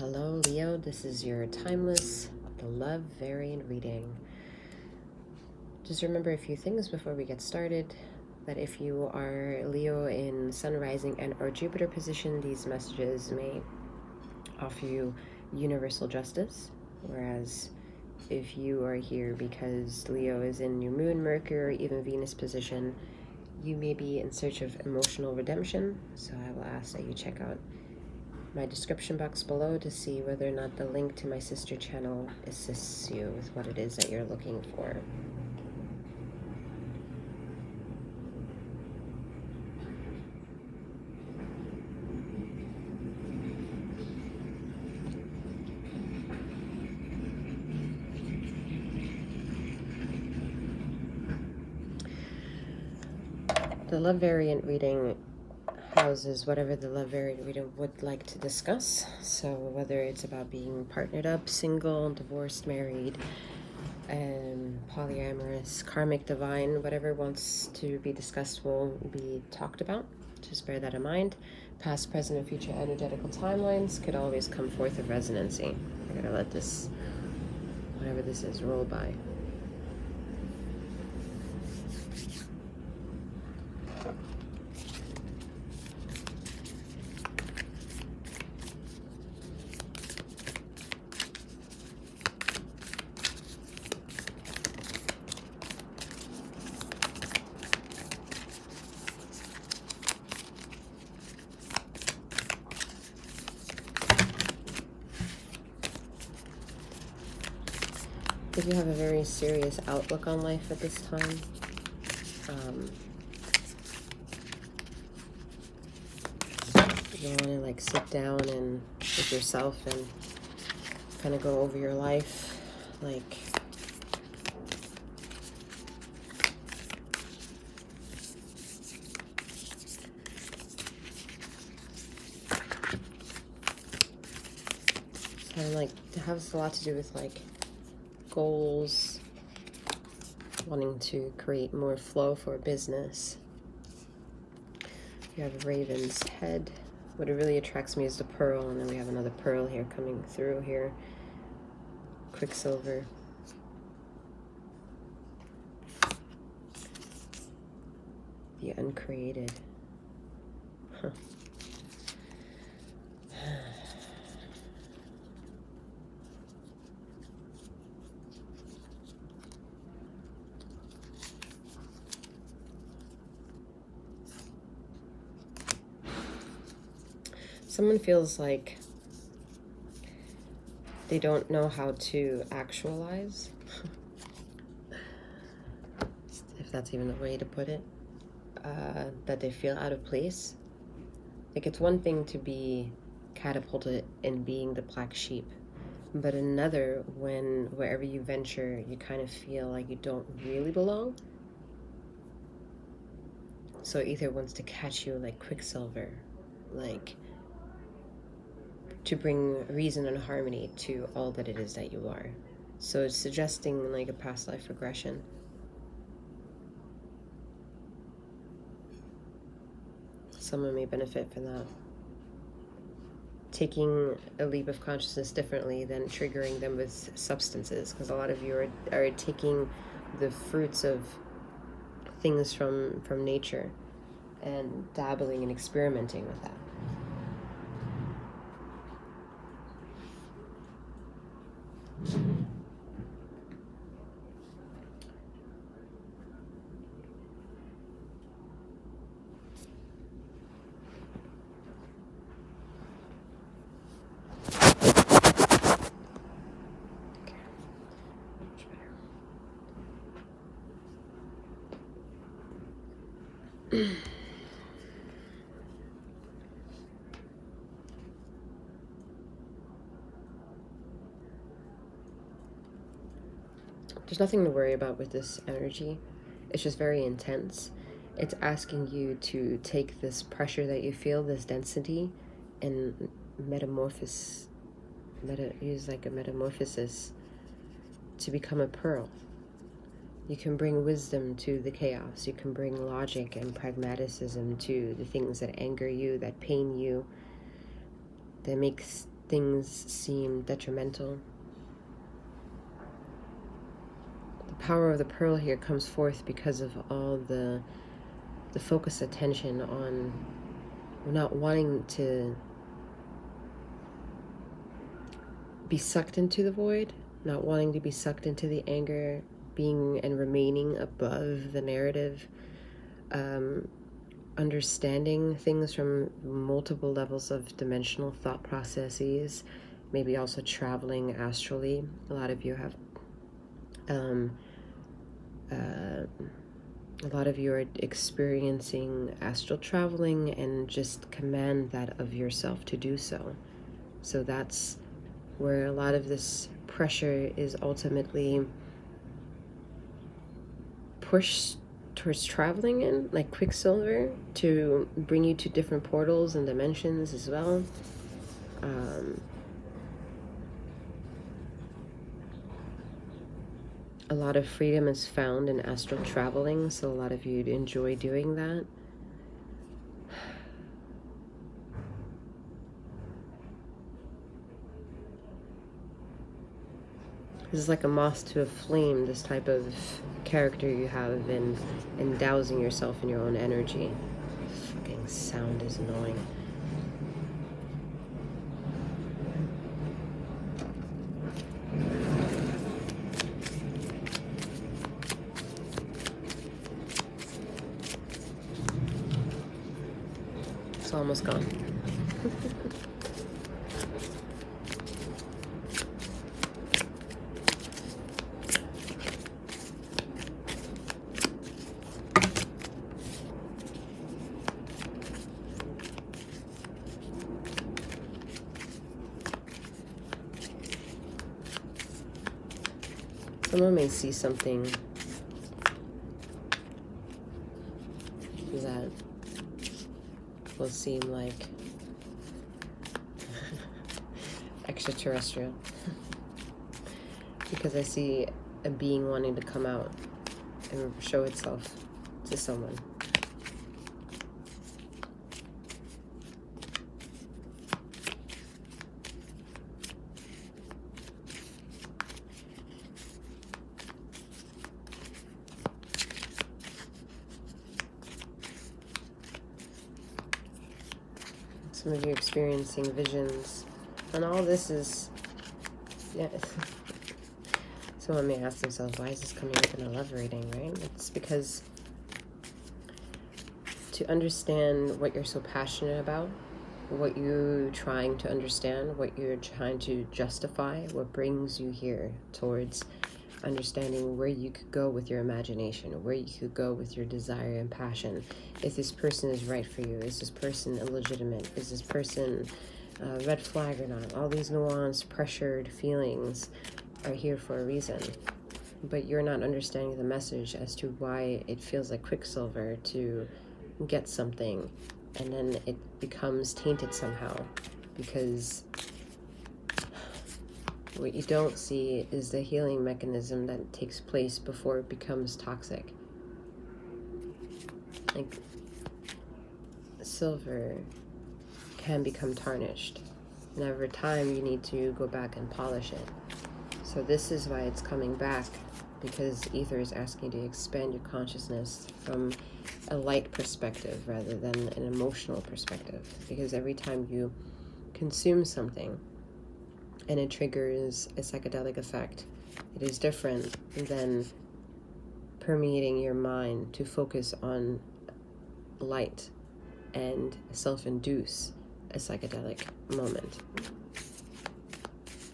Hello, Leo. This is your timeless, the love variant reading. Just remember a few things before we get started. That if you are Leo in Sun, Rising, and or Jupiter position, these messages may offer you universal justice. Whereas if you are here because Leo is in your Moon, Mercury, or even Venus position, you may be in search of emotional redemption. So I will ask that you check out my description box below to see whether or not the link to my sister channel assists you with what it is that you're looking for. The love variant reading houses whatever the love variant reader would like to discuss. So whether it's about being partnered up, single, divorced, married, polyamorous, karmic, divine, whatever wants to be discussed will be talked about. Just bear that in mind. Past, present, and future energetical timelines could always come forth of resonancy. I gotta let this, whatever this is, roll by. If you have a very serious outlook on life at this time, you want to like sit down and with yourself and kind of go over your life, like it's kind of like it has a lot to do with like goals, wanting to create more flow for business. You have Raven's head. What it really attracts me is the pearl, and then we have another pearl here coming through here. Quicksilver. The uncreated. Huh. Someone feels like they don't know how to actualize, if that's even the way to put it, that they feel out of place. Like it's one thing to be catapulted in being the black sheep, but another when wherever you venture, you kind of feel like you don't really belong. So either wants to catch you like Quicksilver, like to bring reason and harmony to all that it is that you are. So it's suggesting like a past life regression. Someone may benefit from that. Taking a leap of consciousness differently than triggering them with substances, because a lot of you are taking the fruits of things from nature and dabbling and experimenting with that. There's nothing to worry about with this energy. It's just very intense. It's asking you to take this pressure that you feel, this density, and use like a metamorphosis to become a pearl. You can bring wisdom to the chaos. You can bring logic and pragmaticism to the things that anger you, that pain you, that makes things seem detrimental. The power of the pearl here comes forth because of all the focused attention on not wanting to be sucked into the void, not wanting to be sucked into the anger, being and remaining above the narrative, understanding things from multiple levels of dimensional thought processes, maybe also traveling astrally. A lot of you have a lot of you are experiencing astral traveling, and just command that of yourself to do so. So that's where a lot of this pressure is ultimately pushed towards traveling in, like Quicksilver, to bring you to different portals and dimensions as well. A lot of freedom is found in astral traveling, so a lot of you enjoy doing that. This is like a moth to a flame, this type of character you have in dousing yourself in your own energy. Fucking sound is annoying. It's almost gone. Someone may see something that will seem like extraterrestrial because I see a being wanting to come out and show itself to someone. Some of you experiencing visions, and all this is, yeah. Someone may ask themselves, why is this coming up in a love reading, right? It's because to understand what you're so passionate about, what you're trying to understand, what you're trying to justify, what brings you here towards understanding where you could go with your imagination, where you could go with your desire and passion. If this person is right for you, is this person illegitimate, is this person red flag or not? All these nuanced, pressured feelings are here for a reason, but you're not understanding the message as to why it feels like Quicksilver to get something and then it becomes tainted somehow, because what you don't see is the healing mechanism that takes place before it becomes toxic. Like, silver can become tarnished, and over time you need to go back and polish it. So this is why it's coming back, because ether is asking you to expand your consciousness from a light perspective rather than an emotional perspective, because every time you consume something and it triggers a psychedelic effect, it is different than permeating your mind to focus on light and self-induce a psychedelic moment.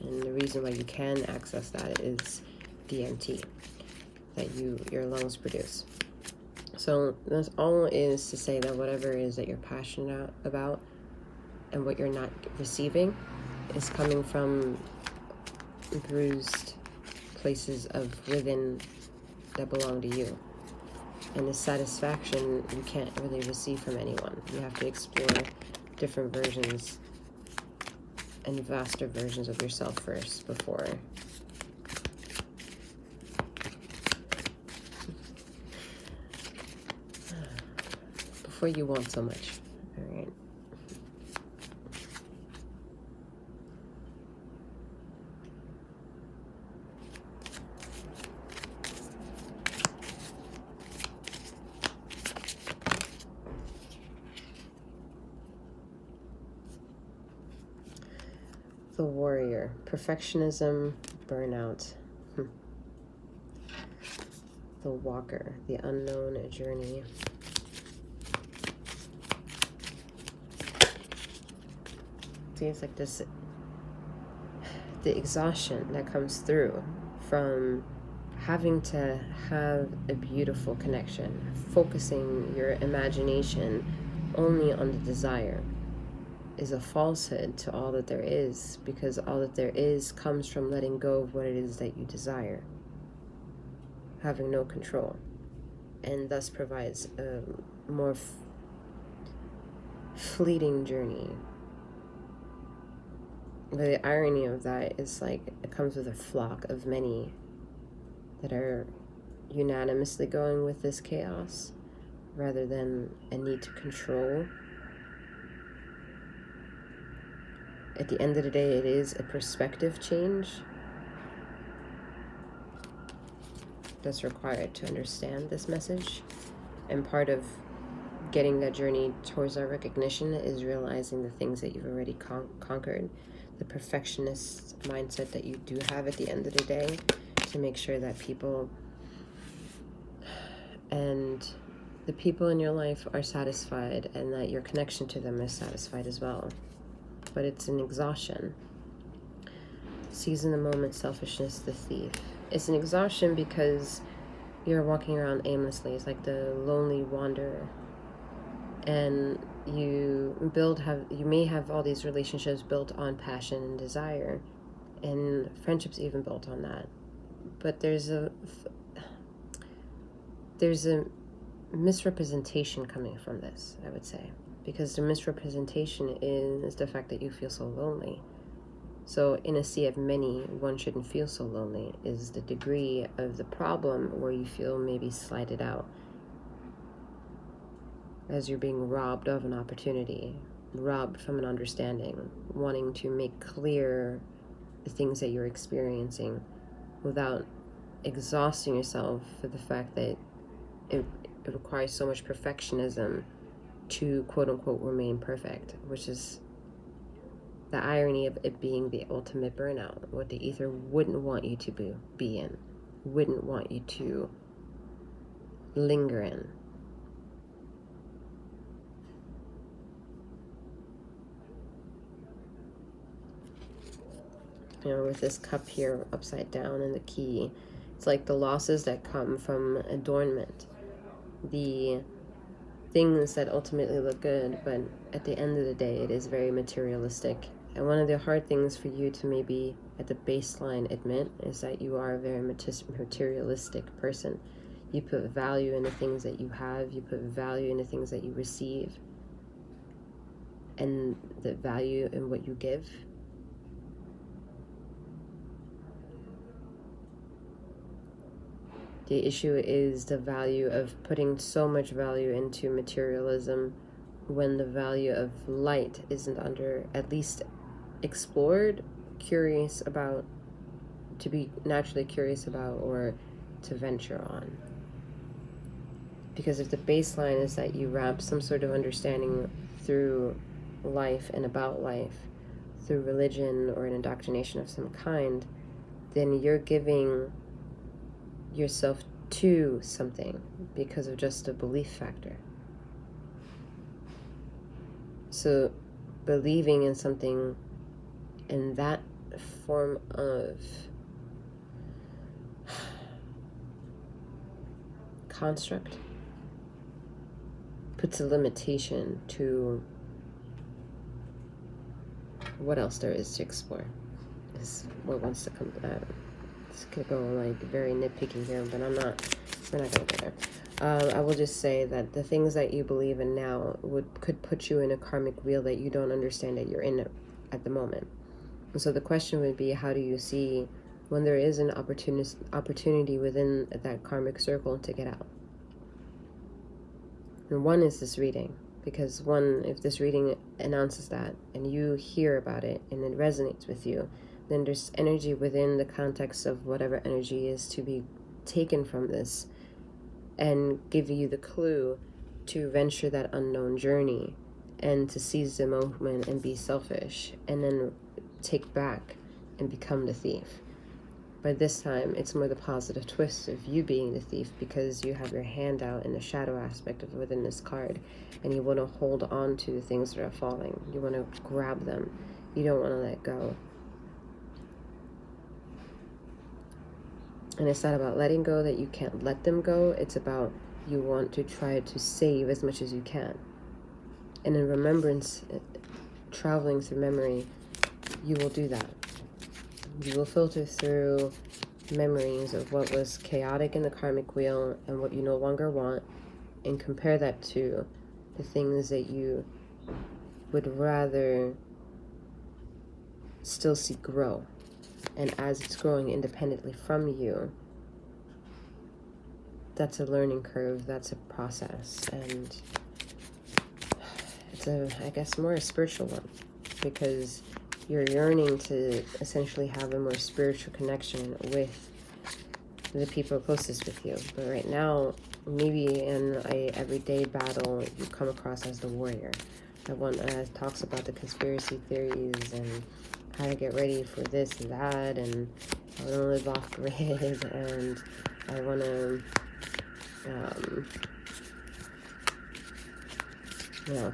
And the reason why you can access that is DMT that your lungs produce. So this all is to say that whatever it is that you're passionate about and what you're not receiving is coming from bruised places of within that belong to you. And the satisfaction you can't really receive from anyone. You have to explore different versions and vaster versions of yourself first before you want so much. All right. The Warrior, perfectionism, burnout. The Walker, the unknown journey. See, it's like this, the exhaustion that comes through from having to have a beautiful connection, focusing your imagination only on the desire is a falsehood to all that there is, because all that there is comes from letting go of what it is that you desire, having no control, and thus provides a more fleeting journey. But the irony of that is, like, it comes with a flock of many that are unanimously going with this chaos rather than a need to control. At the end of the day, it is a perspective change that's required to understand this message. And part of getting that journey towards our recognition is realizing the things that you've already conquered, the perfectionist mindset that you do have at the end of the day, to make sure that people and the people in your life are satisfied and that your connection to them is satisfied as well. But it's an exhaustion. Seize in the moment, selfishness, the thief. It's an exhaustion because you're walking around aimlessly. It's like the lonely wanderer. And you may have all these relationships built on passion and desire, and friendships even built on that. But there's a misrepresentation coming from this, I would say, because the misrepresentation is the fact that you feel so lonely. So in a sea of many, one shouldn't feel so lonely, is the degree of the problem where you feel maybe slighted out, as you're being robbed of an opportunity, robbed from an understanding, wanting to make clear the things that you're experiencing without exhausting yourself for the fact that it requires so much perfectionism to quote-unquote remain perfect, which is the irony of it being the ultimate burnout, what the ether wouldn't want you to be in, wouldn't want you to linger in. You know, with this cup here upside down and the key, it's like the losses that come from adornment, the things that ultimately look good, but at the end of the day, it is very materialistic. And one of the hard things for you to maybe at the baseline admit is that you are a very materialistic person. You put value in the things that you have, you put value in the things that you receive, and the value in what you give. The issue is the value of putting so much value into materialism when the value of light isn't at least explored, curious about, to be naturally curious about, or to venture on. Because if the baseline is that you wrap some sort of understanding through life and about life, through religion or an indoctrination of some kind, then you're giving yourself to something because of just a belief factor. So believing in something in that form of construct puts a limitation to what else there is to explore. Is what wants to come This could go like very nitpicking here, but we're not gonna go there. I will just say that the things that you believe in now could put you in a karmic wheel that you don't understand that you're in at the moment. And so the question would be, how do you see when there is an opportunity within that karmic circle to get out? And one is this reading, because if this reading announces that and you hear about it and it resonates with you, then there's energy within the context of whatever energy is to be taken from this and give you the clue to venture that unknown journey and to seize the moment and be selfish, and then take back and become the thief. But this time, it's more the positive twist of you being the thief, because you have your hand out in the shadow aspect of within this card, and you want to hold on to the things that are falling. You want to grab them. You don't want to let go. And it's not about letting go that you can't let them go. It's about you want to try to save as much as you can. And in remembrance, traveling through memory, you will do that. You will filter through memories of what was chaotic in the karmic wheel and what you no longer want, and compare that to the things that you would rather still see grow. And as it's growing independently from you, that's a learning curve, that's a process, and it's I guess more a spiritual one, because you're yearning to essentially have a more spiritual connection with the people closest with you. But right now, maybe in a everyday battle, you come across as the warrior. That one talks about the conspiracy theories and how to get ready for this and that, and I want to live off grid, and I want to,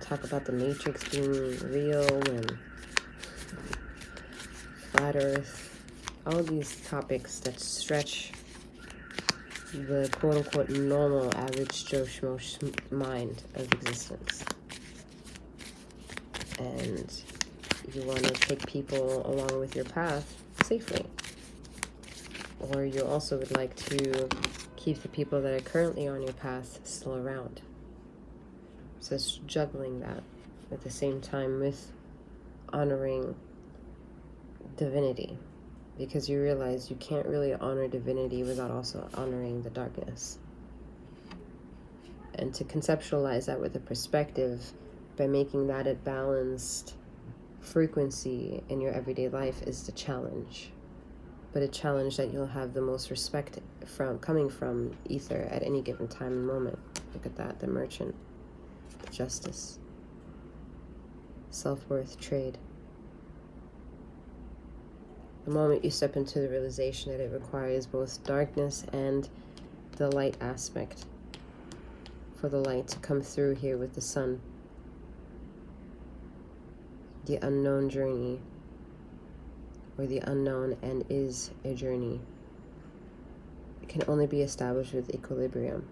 talk about the Matrix being real and flat Earth, all these topics that stretch the quote-unquote normal average Joe Schmo mind of existence. And you want to take people along with your path safely. Or you also would like to keep the people that are currently on your path still around. So it's juggling that at the same time with honoring divinity, because you realize you can't really honor divinity without also honoring the darkness. And to conceptualize that with a perspective by making that a balanced frequency in your everyday life is the challenge, but a challenge that you'll have the most respect from, coming from ether at any given time and moment. Look at that, the merchant, justice, self-worth, trade. The moment you step into the realization that it requires both darkness and the light aspect for the light to come through here with the sun, the unknown journey, or the unknown and is a journey, it can only be established with equilibrium.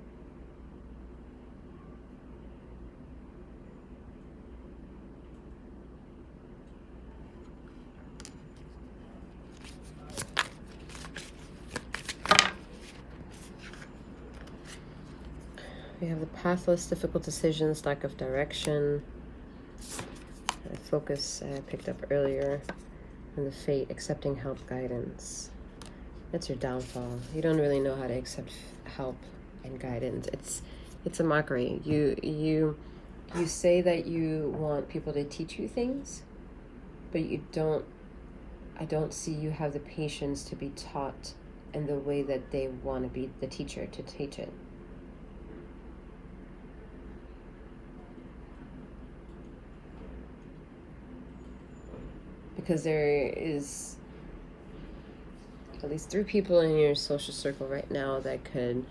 We have the pathless, difficult decisions, lack of direction, focus I picked up earlier, and the fate, accepting help, guidance. That's your downfall. You don't really know how to accept help and guidance. It's a mockery. You say that you want people to teach you things, but you don't. I don't see you have the patience to be taught in the way that they want to be the teacher to teach it. Because there is at least 3 people in your social circle right now that could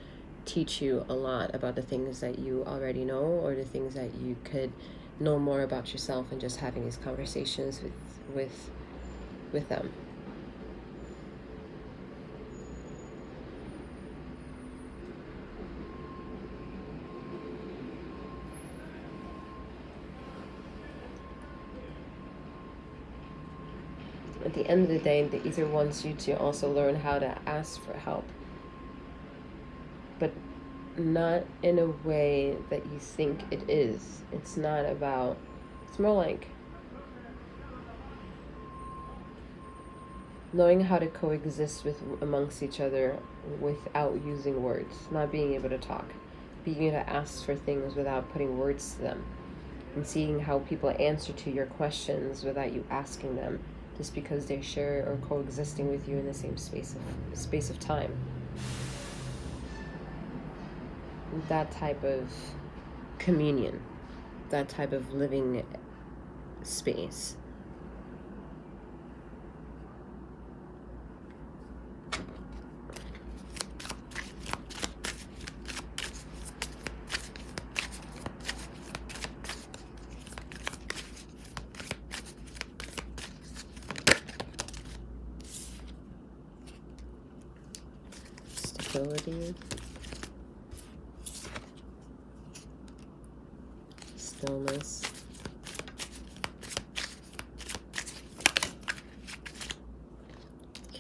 teach you a lot about the things that you already know, or the things that you could know more about yourself, and just having these conversations with them. At the end of the day, the ether wants you to also learn how to ask for help, but not in a way that you think it is. It's not about, it's more like knowing how to coexist amongst each other without using words, not being able to talk, being able to ask for things without putting words to them, and seeing how people answer to your questions without you asking them, just because they share or coexisting with you in the same space of time. That type of communion, that type of living space. tranquility, stillness.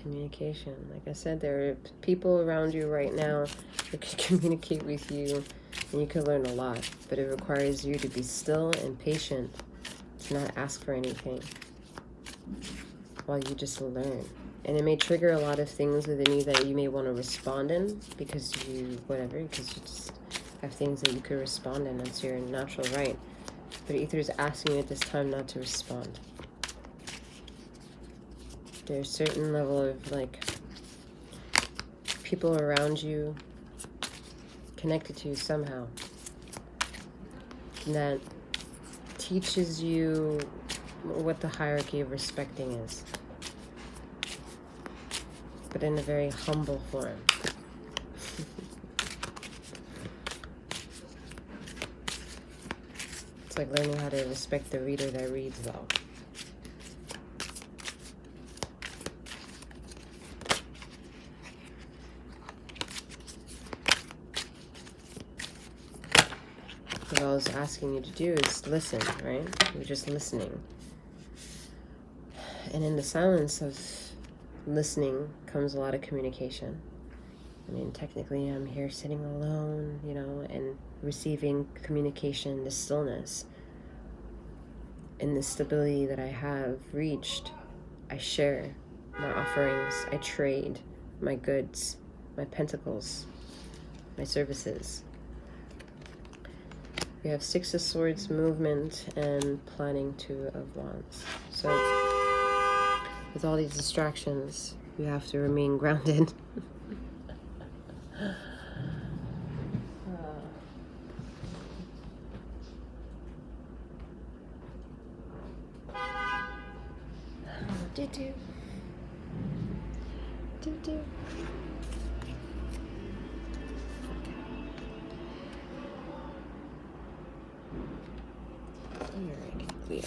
Communication. Like I said, there are people around you right now that can communicate with you, and you can learn a lot, but it requires you to be still and patient, to not ask for anything, while you just learn. And it may trigger a lot of things within you that you may want to respond in, because you just have things that you could respond in. That's your natural right. But Ether is asking you at this time not to respond. There's a certain level of, like, people around you connected to you somehow that teaches you what the hierarchy of respecting is, but in a very humble form. It's like learning how to respect the reader that reads well. What I was asking you to do is listen, right? You're just listening. And in the silence of listening comes a lot of communication. I mean, technically, I'm here sitting alone, you know, and receiving communication, the stillness. In the stability that I have reached, I share my offerings, I trade my goods, my pentacles, my services. We have Six of Swords movement and planning Two of Wands. So with all these distractions, you have to remain grounded. Do. Alright, Leo.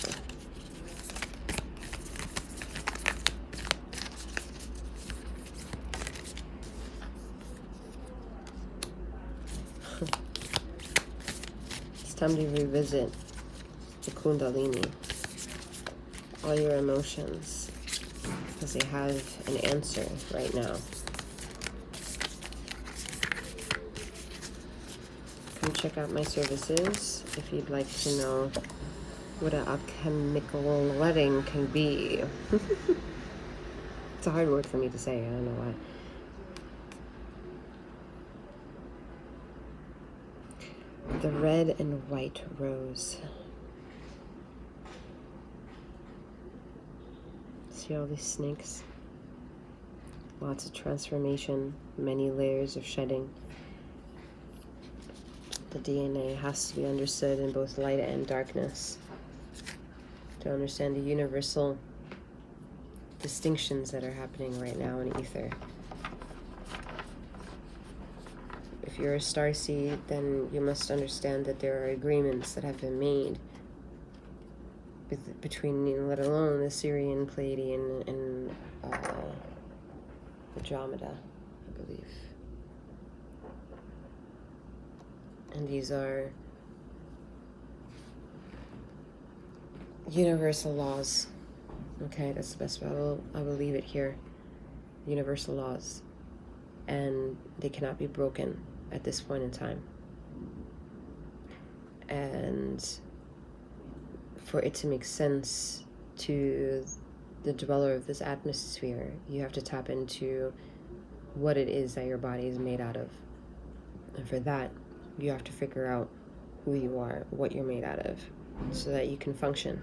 It's time to revisit the Kundalini, all your emotions, because they have an answer right now. Come check out my services if you'd like to know what an alchemical wedding can be. It's a hard word for me to say, I don't know why. The red and white rose. See all these snakes? Lots of transformation, many layers of shedding. The DNA has to be understood in both light and darkness to understand the universal distinctions that are happening right now in ether. If you're a starseed, then you must understand that there are agreements that have been made between, you know, let alone the Syrian, Pleiadian, and Andromeda, I believe. And these are universal laws. Okay, that's the best way. I will leave it here. Universal laws. And they cannot be broken at this point in time. And for it to make sense to the dweller of this atmosphere, you have to tap into what it is that your body is made out of. And for that, you have to figure out who you are, what you're made out of, so that you can function.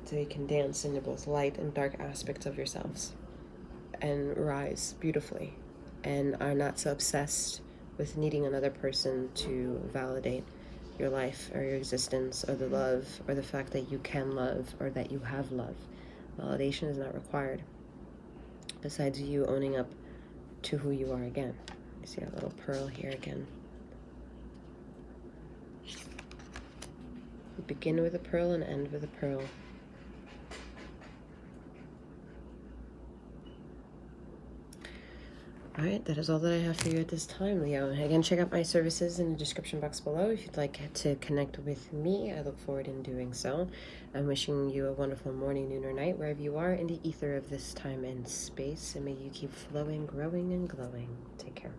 So you can dance into both light and dark aspects of yourselves and rise beautifully, and are not so obsessed with needing another person to validate your life or your existence or the love or the fact that you can love or that you have love. Validation is not required, besides you owning up to who you are again. You see a little pearl here again. You begin with a pearl and end with a pearl. All right, that is all that I have for you at this time, Leo. Again, check out my services in the description box below if you'd like to connect with me. I look forward in doing so. I'm wishing you a wonderful morning, noon, or night, wherever you are in the ether of this time and space, and may you keep flowing, growing, and glowing. Take care.